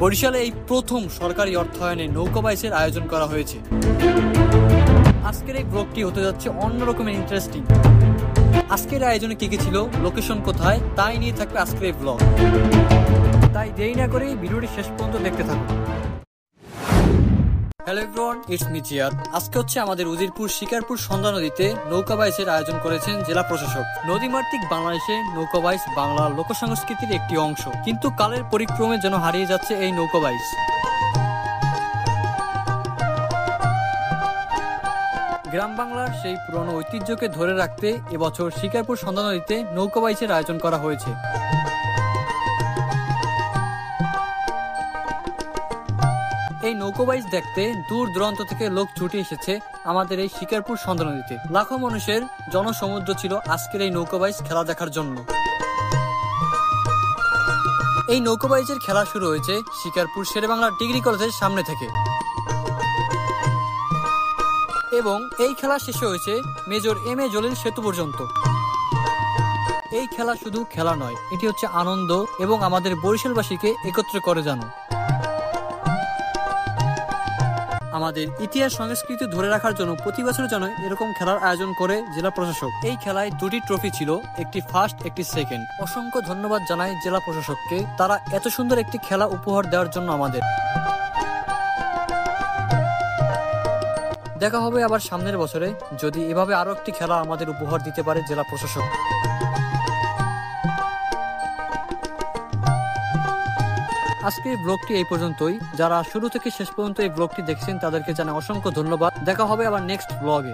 বরিশালে এই প্রথম সরকারি অর্থায়নে নৌকা বাইচের আয়োজন করা হয়েছে। আজকের এই ব্লগটি হতে যাচ্ছে অন্য রকমের ইন্টারেস্টিং। আজকের আয়োজনে কি কি ছিল, লোকেশন কোথায়, তাই নিয়ে থাকবে আজকের এই ব্লগ। তাই দেরি না করে ভিডিওটি শেষ পর্যন্ত দেখতে থাকুন। Hello everyone, it's me Ziyad. আজকে হচ্ছে আমাদের উজিরপুর শিকারপুর সন্ধ্যা নদীতে নৌকা বাইচের আয়োজন করেছেন জেলা প্রশাসক। নদীমাতৃক বাংলাদেশে নৌকা বাইচ বাংলার লোকসংস্কৃতির একটি অংশ, কিন্তু কালের পরিক্রমে যেন হারিয়ে যাচ্ছে এই নৌকা বাইচ। গ্রাম বাংলার সেই পুরনো ঐতিহ্যকে ধরে রাখতে এবছর শিকারপুর সন্ধ্যা নদীতে নৌকা বাইচের আয়োজন করা হয়েছে। এই নৌকা বাইচ দেখতে দূর দূরান্ত থেকে লোক ছুটে এসেছে আমাদের এই শিকারপুর সন্ধ্যা নদীতে। লাখো মানুষের জনসমুদ্র ছিল আজকের এই নৌকা বাইচ খেলা দেখার জন্য। এই নৌকা বাইচের খেলা শুরু হয়েছে শিকারপুর শেরেবাংলা ডিগ্রি কলেজের সামনে থেকে এবং এই খেলা শেষ হয়েছে মেজর এম এ জলিল সেতু পর্যন্ত। এই খেলা শুধু খেলা নয়, এটি হচ্ছে আনন্দ এবং আমাদের বরিশালবাসীকে একত্র করে জানো। আমাদের ইতিহাস সংস্কৃতি ধরে রাখার জন্য প্রতি বছর যেন এরকম খেলার আয়োজন করে জেলা প্রশাসক। এই খেলায় দুটি ট্রফি ছিল, একটি ফার্স্ট একটি সেকেন্ড। অসংখ্য ধন্যবাদ জানাই জেলা প্রশাসককে, তারা এত সুন্দর একটি খেলা উপহার দেওয়ার জন্য আমাদের। দেখা হবে আবার সামনের বছরে, যদি এভাবে আরো একটি খেলা আমাদের উপহার দিতে পারে জেলা প্রশাসক। আজকের ব্লগটি এই পর্যন্তই। যারা শুরু থেকে শেষ পর্যন্ত এই ব্লগটি দেখছেন তাদেরকে জানাই অসংখ্য ধন্যবাদ। দেখা হবে আবার নেক্সট ব্লগে।